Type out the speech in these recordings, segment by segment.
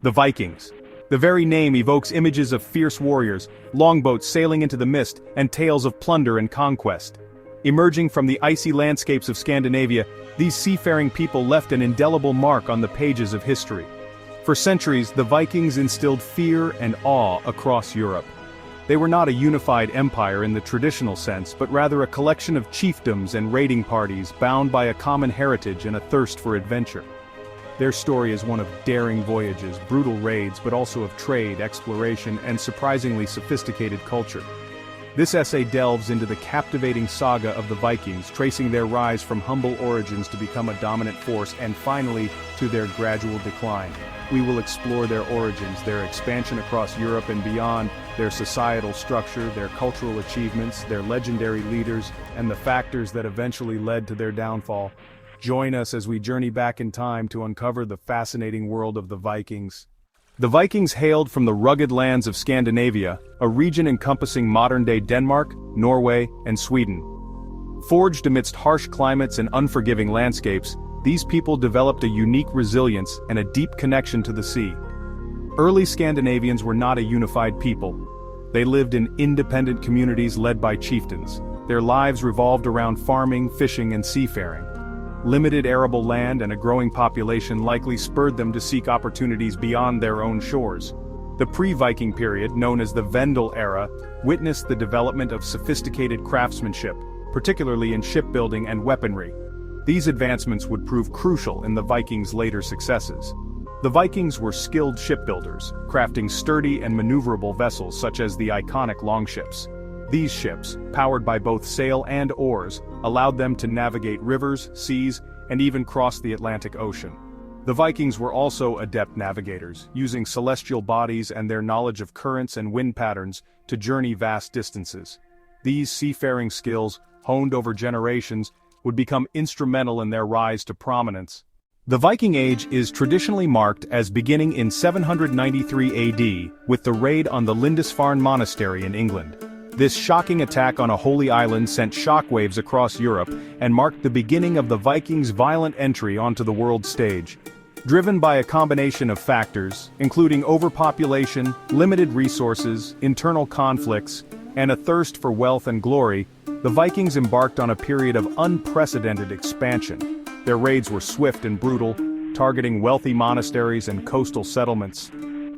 The Vikings. The very name evokes images of fierce warriors, longboats sailing into the mist, and tales of plunder and conquest. Emerging from the icy landscapes of Scandinavia, these seafaring people left an indelible mark on the pages of history. For centuries, the Vikings instilled fear and awe across Europe. They were not a unified empire in the traditional sense, but rather a collection of chiefdoms and raiding parties bound by a common heritage and a thirst for adventure. Their story is one of daring voyages, brutal raids, but also of trade, exploration, and surprisingly sophisticated culture. This essay delves into the captivating saga of the Vikings, tracing their rise from humble origins to become a dominant force and finally to their gradual decline. We will explore their origins, their expansion across Europe and beyond, their societal structure, their cultural achievements, their legendary leaders, and the factors that eventually led to their downfall. Join us as we journey back in time to uncover the fascinating world of the Vikings. The Vikings hailed from the rugged lands of Scandinavia, a region encompassing modern-day Denmark, Norway, and Sweden. Forged amidst harsh climates and unforgiving landscapes, these people developed a unique resilience and a deep connection to the sea. Early Scandinavians were not a unified people. They lived in independent communities led by chieftains. Their lives revolved around farming, fishing, and seafaring. Limited arable land and a growing population likely spurred them to seek opportunities beyond their own shores. The pre-Viking period, known as the Vendel era, witnessed the development of sophisticated craftsmanship, particularly in shipbuilding and weaponry. These advancements would prove crucial in the Vikings' later successes. The Vikings were skilled shipbuilders, crafting sturdy and maneuverable vessels such as the iconic longships. These ships, powered by both sail and oars, allowed them to navigate rivers, seas, and even cross the Atlantic Ocean. The Vikings were also adept navigators, using celestial bodies and their knowledge of currents and wind patterns to journey vast distances. These seafaring skills, honed over generations, would become instrumental in their rise to prominence. The Viking Age is traditionally marked as beginning in 793 AD, with the raid on the Lindisfarne Monastery in England. This shocking attack on a holy island sent shockwaves across Europe and marked the beginning of the Vikings' violent entry onto the world stage. Driven by a combination of factors, including overpopulation, limited resources, internal conflicts, and a thirst for wealth and glory, the Vikings embarked on a period of unprecedented expansion. Their raids were swift and brutal, targeting wealthy monasteries and coastal settlements.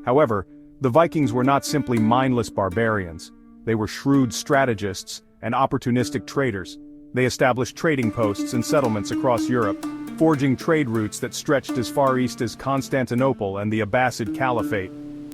However, the Vikings were not simply mindless barbarians. They were shrewd strategists and opportunistic traders. They established trading posts and settlements across Europe, forging trade routes that stretched as far east as Constantinople and the Abbasid Caliphate.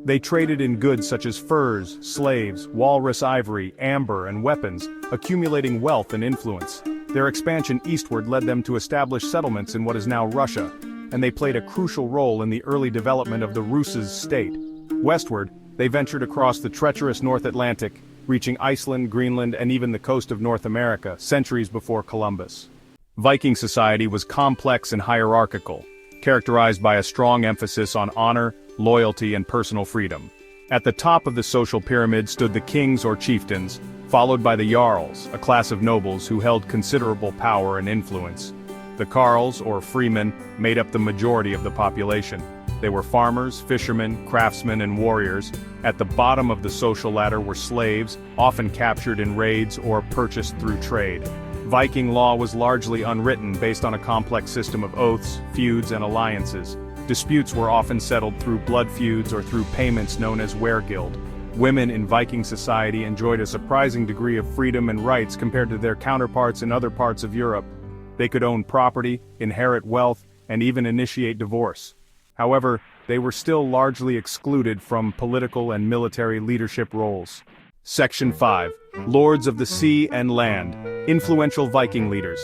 They traded in goods such as furs, slaves, walrus ivory, amber, and weapons, accumulating wealth and influence. Their expansion eastward led them to establish settlements in what is now Russia, and they played a crucial role in the early development of the Rus's state. Westward, they ventured across the treacherous North Atlantic, reaching Iceland, Greenland, and even the coast of North America, centuries before Columbus. Viking society was complex and hierarchical, characterized by a strong emphasis on honor, loyalty, and personal freedom. At the top of the social pyramid stood the kings or chieftains, followed by the jarls, a class of nobles who held considerable power and influence. The carls, or freemen, made up the majority of the population. They were farmers, fishermen, craftsmen, and warriors. At the bottom of the social ladder were slaves, often captured in raids or purchased through trade. Viking law was largely unwritten, based on a complex system of oaths, feuds, and alliances. Disputes were often settled through blood feuds or through payments known as weregild. Women in Viking society enjoyed a surprising degree of freedom and rights compared to their counterparts in other parts of Europe. They could own property, inherit wealth, and even initiate divorce. However, they were still largely excluded from political and military leadership roles. Section 5. Lords of the Sea and Land. Influential Viking leaders.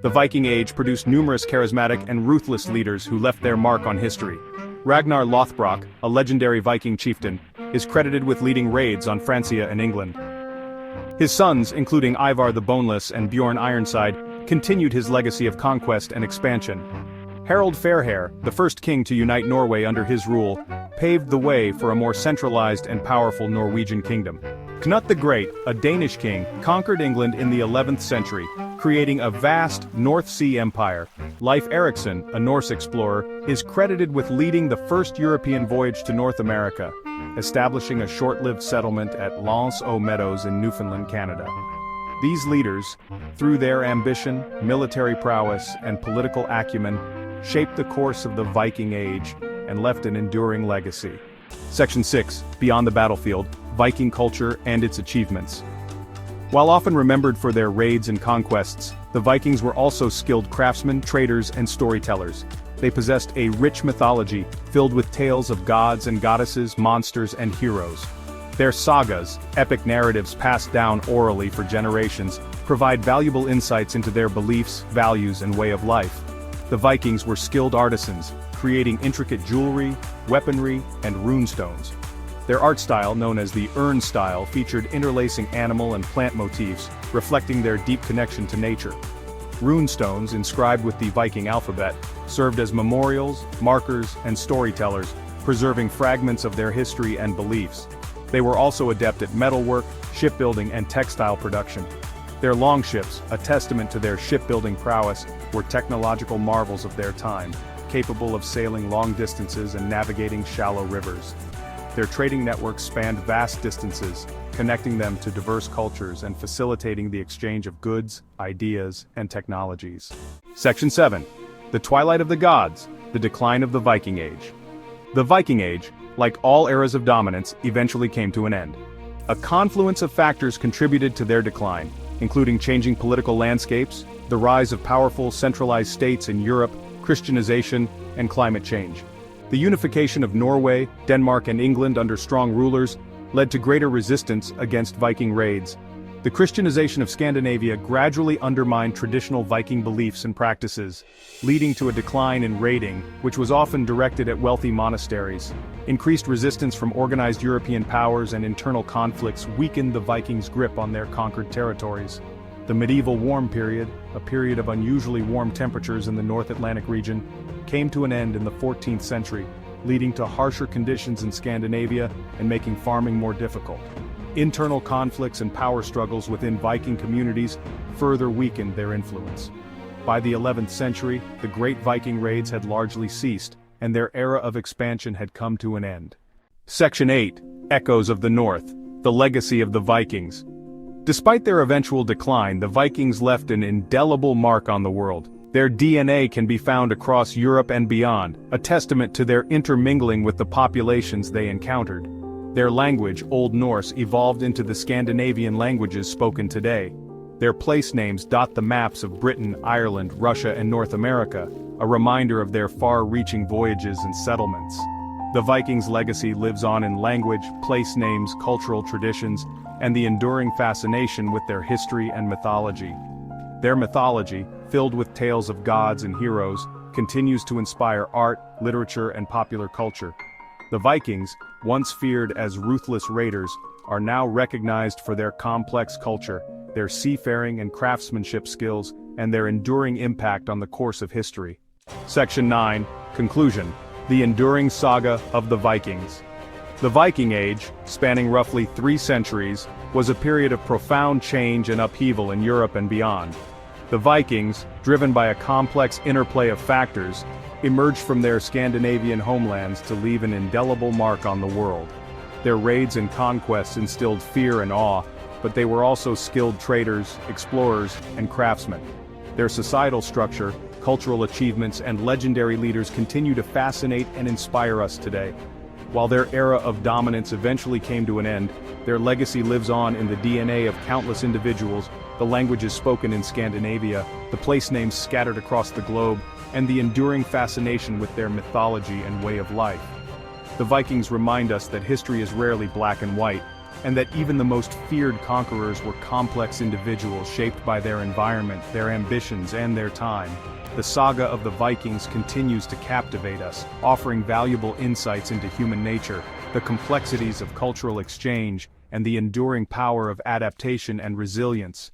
The Viking Age produced numerous charismatic and ruthless leaders who left their mark on history. Ragnar Lothbrok, a legendary Viking chieftain, is credited with leading raids on Francia and England. His sons, including Ivar the Boneless and Bjorn Ironside, continued his legacy of conquest and expansion. Harald Fairhair, the first king to unite Norway under his rule, paved the way for a more centralized and powerful Norwegian kingdom. Knut the Great, a Danish king, conquered England in the 11th century, creating a vast North Sea empire. Leif Erikson, a Norse explorer, is credited with leading the first European voyage to North America, establishing a short-lived settlement at L'Anse aux Meadows in Newfoundland, Canada. These leaders, through their ambition, military prowess, and political acumen, shaped the course of the Viking Age and left an enduring legacy. Section 6, Beyond the Battlefield, Viking Culture and its Achievements. While often remembered for their raids and conquests, the Vikings were also skilled craftsmen, traders, and storytellers. They possessed a rich mythology, filled with tales of gods and goddesses, monsters, and heroes. Their sagas, epic narratives passed down orally for generations, provide valuable insights into their beliefs, values, and way of life. The Vikings were skilled artisans, creating intricate jewelry, weaponry, and runestones. Their art style, known as the urn style, featured interlacing animal and plant motifs, reflecting their deep connection to nature. Runestones, inscribed with the Viking alphabet, served as memorials, markers, and storytellers, preserving fragments of their history and beliefs. They were also adept at metalwork, shipbuilding, and textile production. Their longships, a testament to their shipbuilding prowess, were technological marvels of their time, capable of sailing long distances and navigating shallow rivers. Their trading networks spanned vast distances, connecting them to diverse cultures and facilitating the exchange of goods, ideas, and technologies. Section 7. The Twilight of the Gods, the Decline of the Viking Age. The Viking Age, like all eras of dominance, eventually came to an end. A confluence of factors contributed to their decline, including changing political landscapes, the rise of powerful centralized states in Europe, Christianization, and climate change. The unification of Norway, Denmark, and England under strong rulers led to greater resistance against Viking raids. The Christianization of Scandinavia gradually undermined traditional Viking beliefs and practices, leading to a decline in raiding, which was often directed at wealthy monasteries. Increased resistance from organized European powers and internal conflicts weakened the Vikings' grip on their conquered territories. The medieval warm period, a period of unusually warm temperatures in the North Atlantic region, came to an end in the 14th century, leading to harsher conditions in Scandinavia and making farming more difficult. Internal conflicts and power struggles within Viking communities further weakened their influence. By the 11th century, the great Viking raids had largely ceased, and their era of expansion had come to an end. Section 8. Echoes of the North, the Legacy of the Vikings. Despite their eventual decline, the Vikings left an indelible mark on the world. Their DNA can be found across Europe and beyond, a testament to their intermingling with the populations they encountered. Their language, Old Norse, evolved into the Scandinavian languages spoken today. Their place names dot the maps of Britain, Ireland, Russia, and North America, a reminder of their far-reaching voyages and settlements. The Vikings' legacy lives on in language, place names, cultural traditions, and the enduring fascination with their history and mythology. Their mythology, filled with tales of gods and heroes, continues to inspire art, literature, and popular culture. The Vikings, once feared as ruthless raiders, are now recognized for their complex culture, their seafaring and craftsmanship skills, and their enduring impact on the course of history. Section 9. Conclusion. The enduring saga of the Vikings. The Viking Age, spanning roughly 3 centuries, was a period of profound change and upheaval in Europe and beyond. The Vikings, driven by a complex interplay of factors, emerged from their Scandinavian homelands to leave an indelible mark on the world. Their raids and conquests instilled fear and awe, but they were also skilled traders, explorers, and craftsmen. Their societal structure, cultural achievements, and legendary leaders continue to fascinate and inspire us today. While their era of dominance eventually came to an end, their legacy lives on in the DNA of countless individuals, the languages spoken in Scandinavia, the place names scattered across the globe, and the enduring fascination with their mythology and way of life. The Vikings remind us that history is rarely black and white, and that even the most feared conquerors were complex individuals shaped by their environment, their ambitions, and their time. The saga of the Vikings continues to captivate us, offering valuable insights into human nature, the complexities of cultural exchange, and the enduring power of adaptation and resilience.